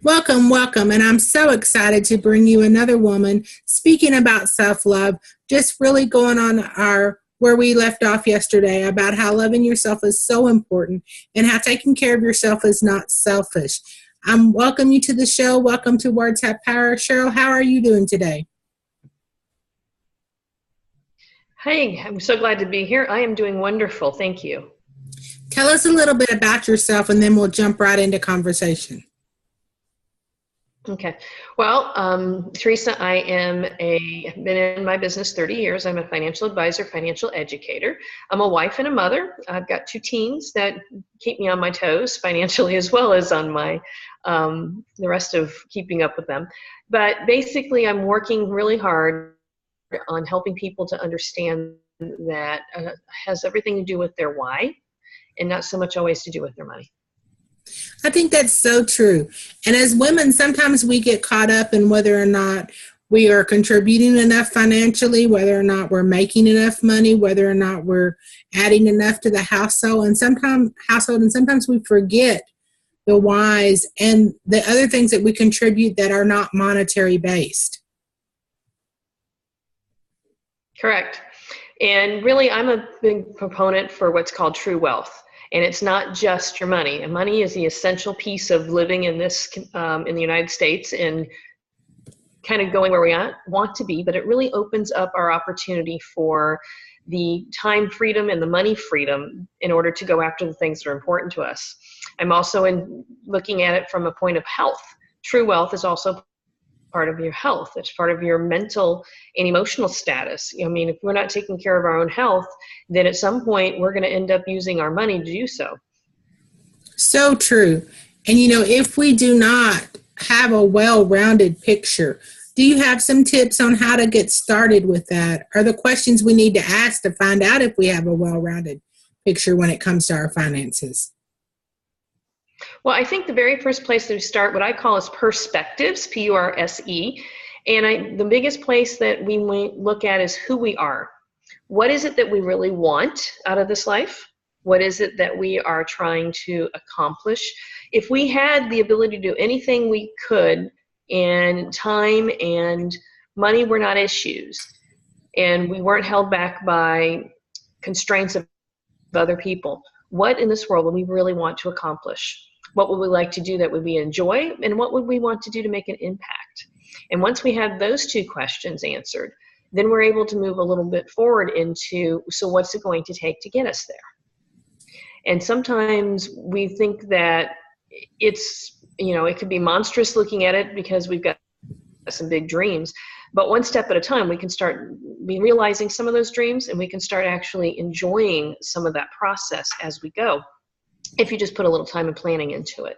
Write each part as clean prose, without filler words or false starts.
Welcome, welcome. And I'm so excited to bring you another woman speaking about self-love, just really going on our where we left off yesterday about how loving yourself is so important and how taking care of yourself is not selfish. I'm welcome you to the show. Welcome to Words Have Power. Cheryl, how are you doing today? Hey, I'm so glad to be here. I am doing wonderful. Thank you. Tell us a little bit about yourself and then we'll jump right into conversation. Okay. Well, Teresa, I've been in my business 30 years. I'm a financial advisor, financial educator. I'm a wife and a mother. I've got two teens that keep me on my toes financially as well as on my, the rest of keeping up with them. But basically, I'm working really hard on helping people to understand that has everything to do with their why and not so much always to do with their money. I think that's so true. And as women, sometimes we get caught up in whether or not we are contributing enough financially, whether or not we're making enough money, whether or not we're adding enough to the household. And sometimes we forget the whys and the other things that we contribute that are not monetary based. Correct. And really, I'm a big proponent for what's called true wealth. And it's not just your money. And money is the essential piece of living in this in the United States and kind of going where we want to be. But it really opens up our opportunity for the time freedom and the money freedom in order to go after the things that are important to us. I'm also looking at it from a point of health. True wealth is also part of your health. It's part of your mental and emotional status. I mean, if we're not taking care of our own health, then at some point we're going to end up using our money to do so. So true. And if we do not have a well-rounded picture, do you have some tips on how to get started with that? Are the questions we need to ask to find out if we have a well-rounded picture when it comes to our finances? Well, I think the very first place to start, what I call is perspectives, P-U-R-S-E. And the biggest place that we look at is who we are. What is it that we really want out of this life? What is it that we are trying to accomplish? If we had the ability to do anything we could, and time and money were not issues, and we weren't held back by constraints of other people, what in this world would we really want to accomplish? What would we like to do that would we enjoy? And what would we want to do to make an impact? And once we have those two questions answered, then we're able to move a little bit forward into, so what's it going to take to get us there? And sometimes we think that it's, it could be monstrous looking at it because we've got some big dreams. But one step at a time, we can start realizing some of those dreams, and we can start actually enjoying some of that process as we go, if you just put a little time and planning into it.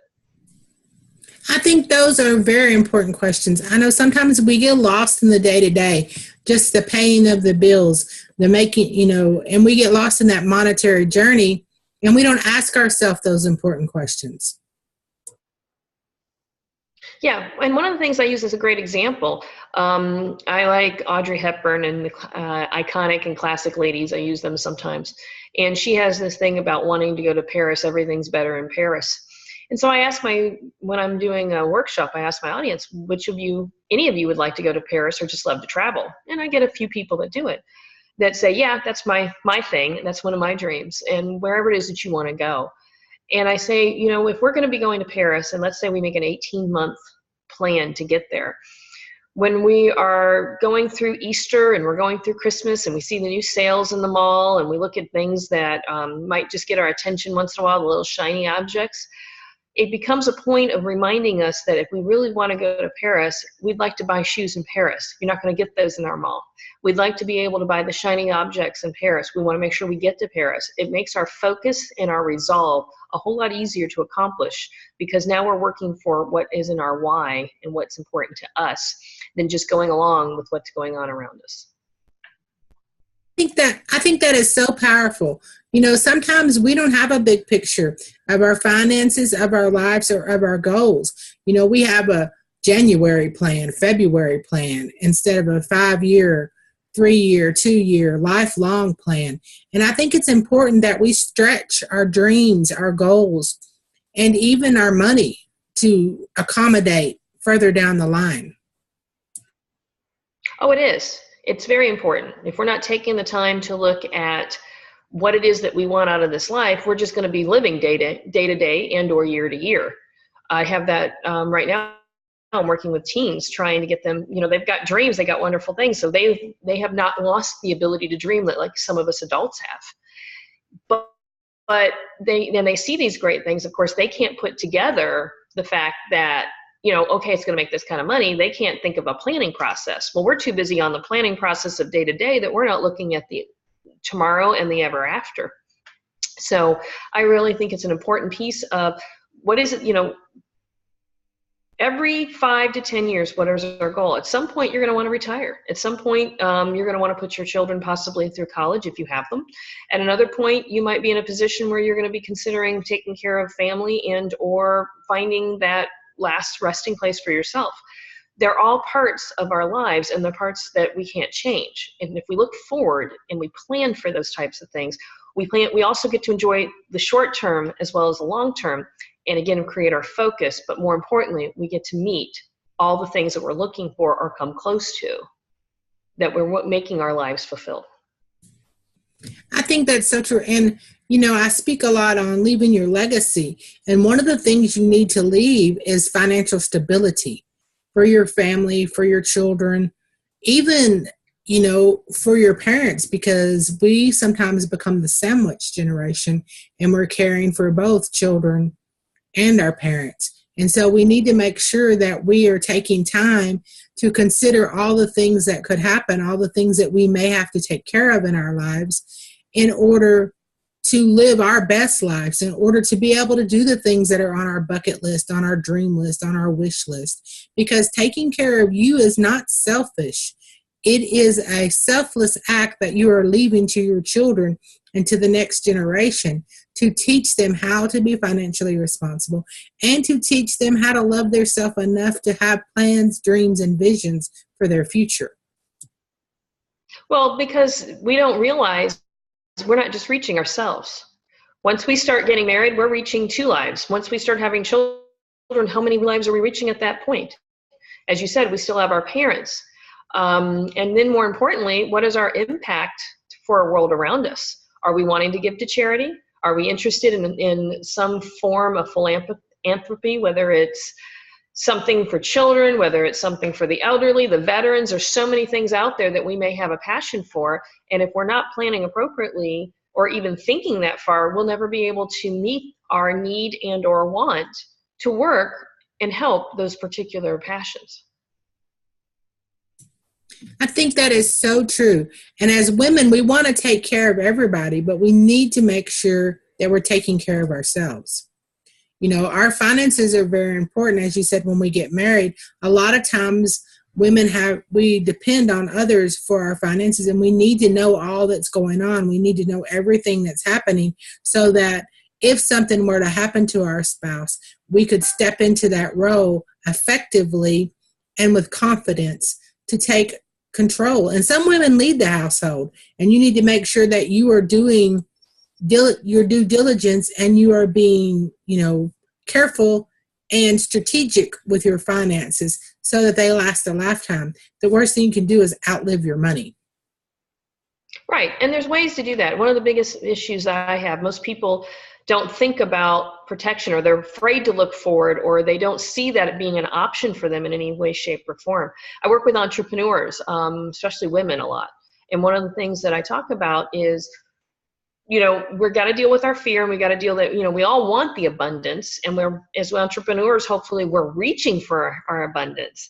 I think those are very important questions. I know sometimes we get lost in the day-to-day, just the paying of the bills, the making, and we get lost in that monetary journey, and we don't ask ourselves those important questions. Yeah, and one of the things I use as a great example, I like Audrey Hepburn and the iconic and classic ladies. I use them sometimes. And she has this thing about wanting to go to Paris. Everything's better in Paris. And so I ask when I'm doing a workshop, I ask my audience, any of you would like to go to Paris or just love to travel? And I get a few people that do it, that say, yeah, that's my thing. That's one of my dreams. And wherever it is that you want to go. And I say, if we're going to be going to Paris, and let's say we make an 18-month plan to get there, when we are going through Easter and we're going through Christmas and we see the new sales in the mall and we look at things that might just get our attention once in a while, the little shiny objects, it becomes a point of reminding us that if we really want to go to Paris, we'd like to buy shoes in Paris. You're not going to get those in our mall. We'd like to be able to buy the shiny objects in Paris. We want to make sure we get to Paris. It makes our focus and our resolve a whole lot easier to accomplish, because now we're working for what is in our why and what's important to us than just going along with what's going on around us. I think that is so powerful. Sometimes we don't have a big picture of our finances, of our lives, or of our goals. We have a January plan, February plan, instead of a 5-year, 3-year, 2-year, lifelong plan. And I think it's important that we stretch our dreams, our goals, and even our money to accommodate further down the line. Oh, it is. It's very important. If we're not taking the time to look at what it is that we want out of this life, we're just going to be living day to day and or year to year. I have that right now. I'm working with teens trying to get them, they've got dreams, they got wonderful things. So they have not lost the ability to dream that like some of us adults have. But they see these great things. Of course, they can't put together the fact that, okay, it's going to make this kind of money. They can't think of a planning process. Well, we're too busy on the planning process of day to day that we're not looking at the tomorrow and the ever after. So I really think it's an important piece of what is it, every 5 to 10 years, what is our goal? At some point, you're going to want to retire. At some point, you're going to want to put your children possibly through college if you have them. At another point, you might be in a position where you're going to be considering taking care of family and or finding that last resting place for yourself. They're all parts of our lives and the parts that we can't change. And if we look forward and we plan for those types of things, we also get to enjoy the short term as well as the long term. And again, create our focus, but more importantly, we get to meet all the things that we're looking for or come close to, that we're making our lives fulfilled. I think that's so true. And, I speak a lot on leaving your legacy. And one of the things you need to leave is financial stability for your family, for your children, even, for your parents, because we sometimes become the sandwich generation and we're caring for both children and our parents. And so we need to make sure that we are taking time to consider all the things that could happen, all the things that we may have to take care of in our lives in order to live our best lives, in order to be able to do the things that are on our bucket list, on our dream list, on our wish list. Because taking care of you is not selfish. It is a selfless act that you are leaving to your children and to the next generation, to teach them how to be financially responsible and to teach them how to love themselves enough to have plans, dreams, and visions for their future. Well, because we don't realize we're not just reaching ourselves. Once we start getting married, we're reaching 2 lives. Once we start having children, how many lives are we reaching at that point? As you said, we still have our parents. And then more importantly, what is our impact for our world around us? Are we wanting to give to charity? Are we interested in some form of philanthropy, whether it's something for children, whether it's something for the elderly, the veterans? There's so many things out there that we may have a passion for. And if we're not planning appropriately or even thinking that far, we'll never be able to meet our need and or want to work and help those particular passions. I think that is so true. And as women, we want to take care of everybody, but we need to make sure that we're taking care of ourselves. Our finances are very important. As you said, when we get married, a lot of times we depend on others for our finances, and we need to know all that's going on. We need to know everything that's happening so that if something were to happen to our spouse, we could step into that role effectively and with confidence to take control. And some women lead the household, and you need to make sure that you are doing your due diligence and you are being, careful and strategic with your finances so that they last a lifetime. The worst thing you can do is outlive your money. Right. And there's ways to do that. One of the biggest issues I have, most people don't think about protection, or they're afraid to look forward, or they don't see that it being an option for them in any way, shape, or form. I work with entrepreneurs, especially women, a lot. And one of the things that I talk about is, we've got to deal with our fear, and we got to deal that, we all want the abundance, and as entrepreneurs, hopefully we're reaching for our abundance.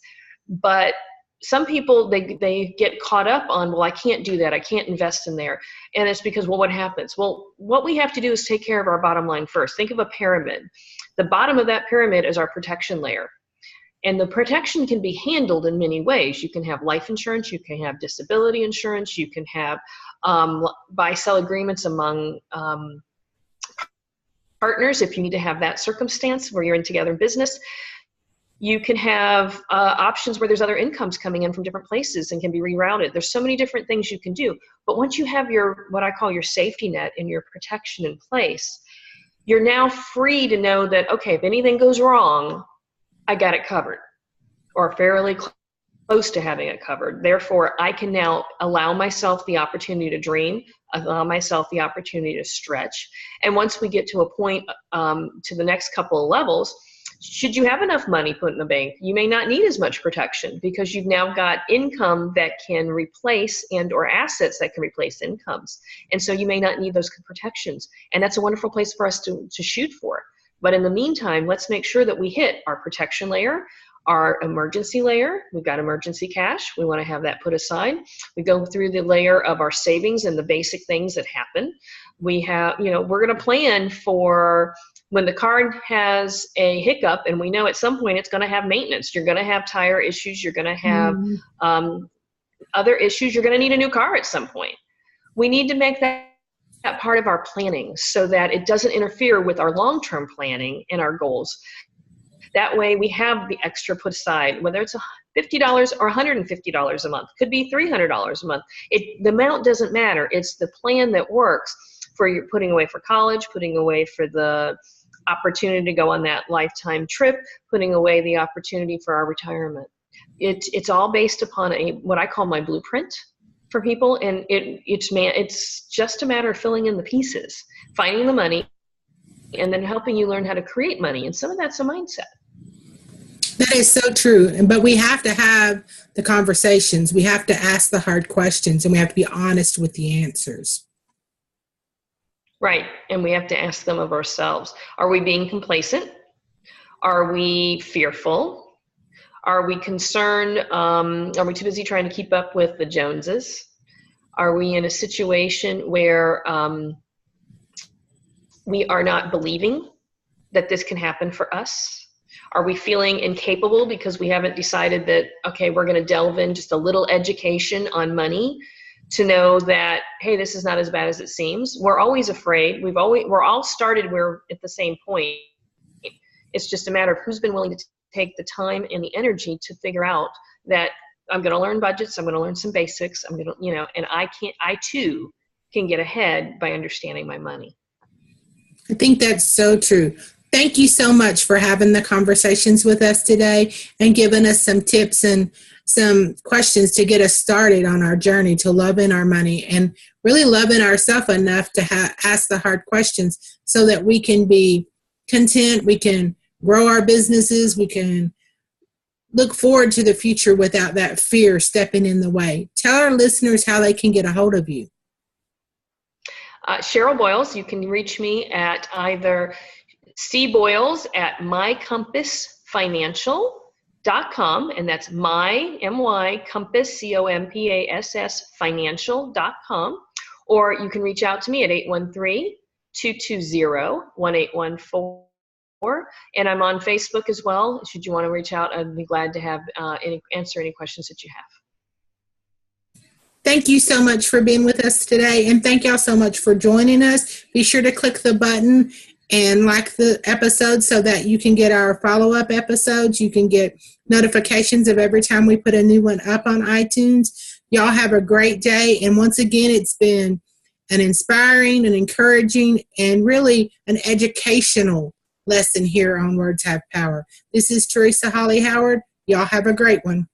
But some people, they get caught up on, well, I can't do that. I can't invest in there. And it's because, well, what happens? Well, what we have to do is take care of our bottom line first. Think of a pyramid. The bottom of that pyramid is our protection layer. And the protection can be handled in many ways. You can have life insurance. You can have disability insurance. You can have buy-sell agreements among partners if you need to have that circumstance where you're in together in business. You can have options where there's other incomes coming in from different places and can be rerouted. There's so many different things you can do. But once you have what I call your safety net and your protection in place, you're now free to know that, okay, if anything goes wrong, I got it covered, or fairly close to having it covered. Therefore, I can now allow myself the opportunity to dream, allow myself the opportunity to stretch. And once we get to a point, to the next couple of levels, should you have enough money put in the bank, you may not need as much protection because you've now got income that can replace or assets that can replace incomes. And so you may not need those protections. And that's a wonderful place for us to shoot for. But in the meantime, let's make sure that we hit our protection layer, our emergency layer. We've got emergency cash. We want to have that put aside. We go through the layer of our savings and the basic things that happen. We have, we're going to plan for when the car has a hiccup, and we know at some point it's going to have maintenance. You're going to have tire issues. You're going to have other issues. You're going to need a new car at some point. We need to make that part of our planning so that it doesn't interfere with our long-term planning and our goals. That way we have the extra put aside, whether it's $50 or $150 a month, could be $300 a month. The amount doesn't matter. It's the plan that works for your putting away for college, putting away for the opportunity to go on that lifetime trip, putting away the opportunity for our retirement. It's all based upon what I call my blueprint for people, and it's just a matter of filling in the pieces, finding the money, and then helping you learn how to create money. And some of that's a mindset. That is so true. But we have to have the conversations. We have to ask the hard questions, and we have to be honest with the answers. Right. And we have to ask them of ourselves. Are we being complacent? Are we fearful? Are we concerned? Are we too busy trying to keep up with the Joneses? Are we in a situation where we are not believing that this can happen for us? Are we feeling incapable because we haven't decided that, okay, we're going to delve in just a little education on money to know that, hey, this is not as bad as it seems? We're always afraid. We're all started, we're at the same point. It's just a matter of who's been willing to take the time and the energy to figure out that I'm going to learn budgets, I'm going to learn some basics, I'm going to, and I too can get ahead by understanding my money. I think that's so true. Thank you so much for having the conversations with us today and giving us some tips and some questions to get us started on our journey to loving our money and really loving ourselves enough to ask the hard questions so that we can be content, we can grow our businesses, we can look forward to the future without that fear stepping in the way. Tell our listeners how they can get a hold of you. Cheryl Boyles, you can reach me at either cboyles@mycompassfinancial.com, and that's compass, COMPASS financial.com, or you can reach out to me at 813-220-1814, and I'm on Facebook as well. Should you want to reach out, I'd be glad to have answer any questions that you have. Thank you so much for being with us today, and thank y'all so much for joining us. Be sure to click the button and like the episode so that you can get our follow-up episodes. You can get notifications of every time we put a new one up on iTunes. Y'all have a great day. And once again, it's been an inspiring and encouraging and really an educational lesson here on Words Have Power. This is Teresa Hawley-Howard. Y'all have a great one.